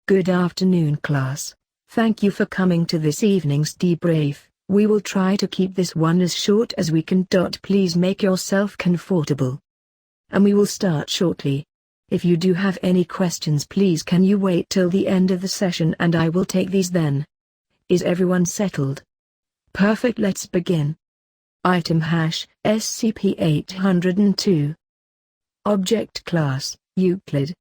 Good afternoon, class. Thank you for coming to this evening's debrief. We will try to keep this one as short as we can. Please make yourself comfortable. And we will start shortly. If you do have any questions, please can you wait till the end of the session and I will take these then. Is everyone settled? Perfect, let's begin. Item hash, SCP-802. Object class, Euclid.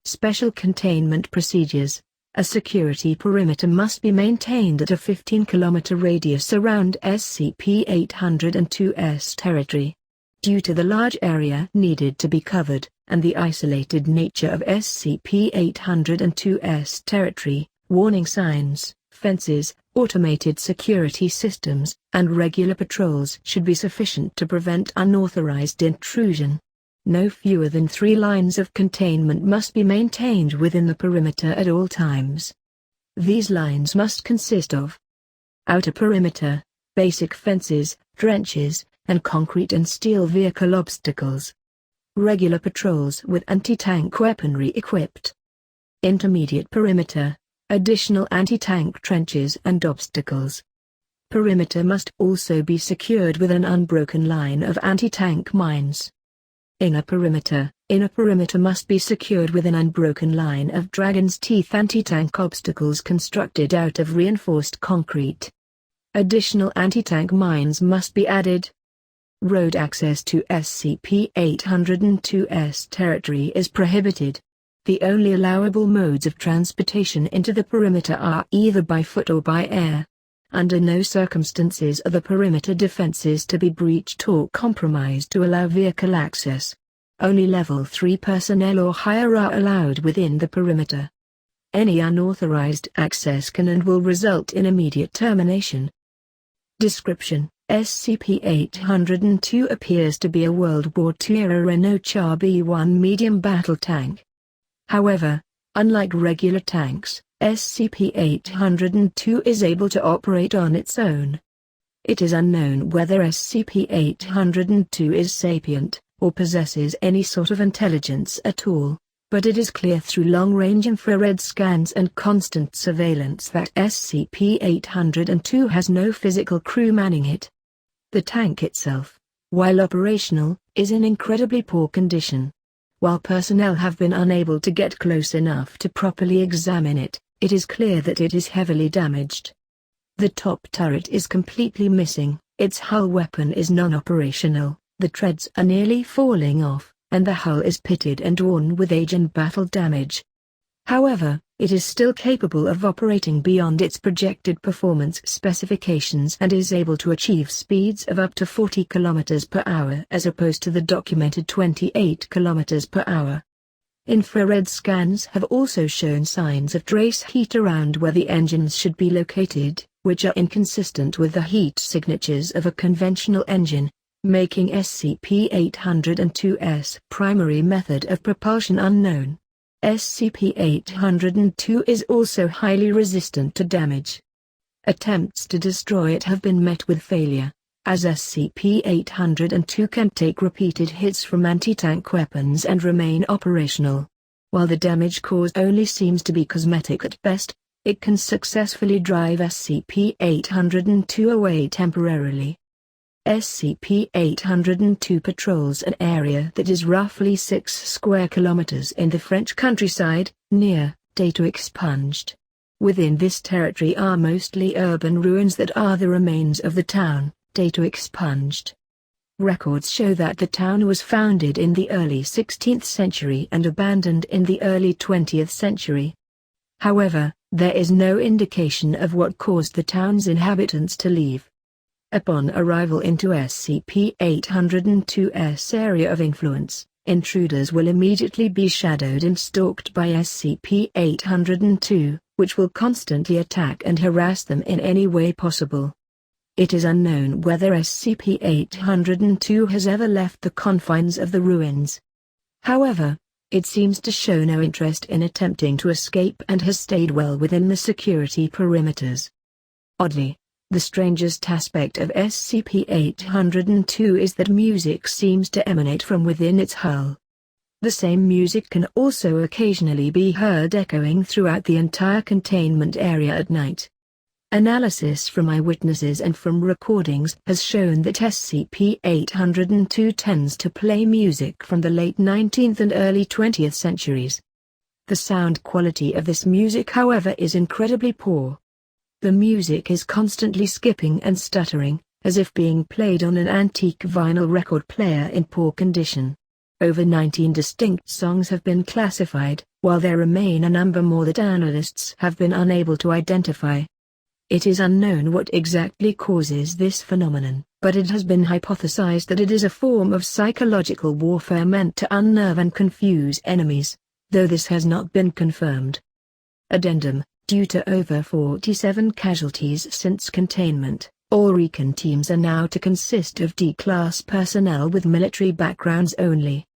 Special containment procedures. A security perimeter must be maintained at a 15-kilometer radius around SCP-802's territory. Due to the large area needed to be covered, and the isolated nature of SCP-802's territory, warning signs, fences, automated security systems, and regular patrols should be sufficient to prevent unauthorized intrusion. No fewer than 3 lines of containment must be maintained within the perimeter at all times. These lines must consist of outer perimeter, basic fences, trenches, and concrete and steel vehicle obstacles. Regular patrols with anti-tank weaponry equipped. Intermediate perimeter, additional anti-tank trenches and obstacles. Perimeter must also be secured with an unbroken line of anti-tank mines. Inner perimeter must be secured with an unbroken line of dragon's teeth anti-tank obstacles constructed out of reinforced concrete. Additional anti-tank mines must be added. Road access to SCP-802's territory is prohibited. The only allowable modes of transportation into the perimeter are either by foot or by air. Under no circumstances are the perimeter defenses to be breached or compromised to allow vehicle access. Only Level 3 personnel or higher are allowed within the perimeter. Any unauthorized access can and will result in immediate termination. Description: SCP-802 appears to be a World War II-era Renault Char B1 medium battle tank. However, unlike regular tanks, SCP-802 is able to operate on its own. It is unknown whether SCP-802 is sapient, or possesses any sort of intelligence at all, but it is clear through long-range infrared scans and constant surveillance that SCP-802 has no physical crew manning it. The tank itself, while operational, is in incredibly poor condition. While personnel have been unable to get close enough to properly examine it, it is clear that it is heavily damaged. The top turret is completely missing, its hull weapon is non-operational, the treads are nearly falling off, and the hull is pitted and worn with age and battle damage. However, it is still capable of operating beyond its projected performance specifications and is able to achieve speeds of up to 40 km per hour as opposed to the documented 28 km per hour. Infrared scans have also shown signs of trace heat around where the engines should be located, which are inconsistent with the heat signatures of a conventional engine, making SCP-802's primary method of propulsion unknown. SCP-802 is also highly resistant to damage. Attempts to destroy it have been met with failure, as SCP-802 can take repeated hits from anti-tank weapons and remain operational. While the damage caused only seems to be cosmetic at best, it can successfully drive SCP-802 away temporarily. SCP-802 patrols an area that is roughly 6 square kilometers in the French countryside, near data expunged. Within this territory are mostly urban ruins that are the remains of the town, data expunged. Records show that the town was founded in the early 16th century and abandoned in the early 20th century. However, there is no indication of what caused the town's inhabitants to leave. Upon arrival into SCP-802's area of influence, intruders will immediately be shadowed and stalked by SCP-802, which will constantly attack and harass them in any way possible. It is unknown whether SCP-802 has ever left the confines of the ruins. However, it seems to show no interest in attempting to escape and has stayed well within the security perimeters. Oddly, the strangest aspect of SCP-802 is that music seems to emanate from within its hull. The same music can also occasionally be heard echoing throughout the entire containment area at night. Analysis from eyewitnesses and from recordings has shown that SCP-802 tends to play music from the late 19th and early 20th centuries. The sound quality of this music, however, is incredibly poor. The music is constantly skipping and stuttering, as if being played on an antique vinyl record player in poor condition. Over 19 distinct songs have been classified, while there remain a number more that analysts have been unable to identify. It is unknown what exactly causes this phenomenon, but it has been hypothesized that it is a form of psychological warfare meant to unnerve and confuse enemies, though this has not been confirmed. Addendum: due to over 47 casualties since containment, all recon teams are now to consist of D-class personnel with military backgrounds only.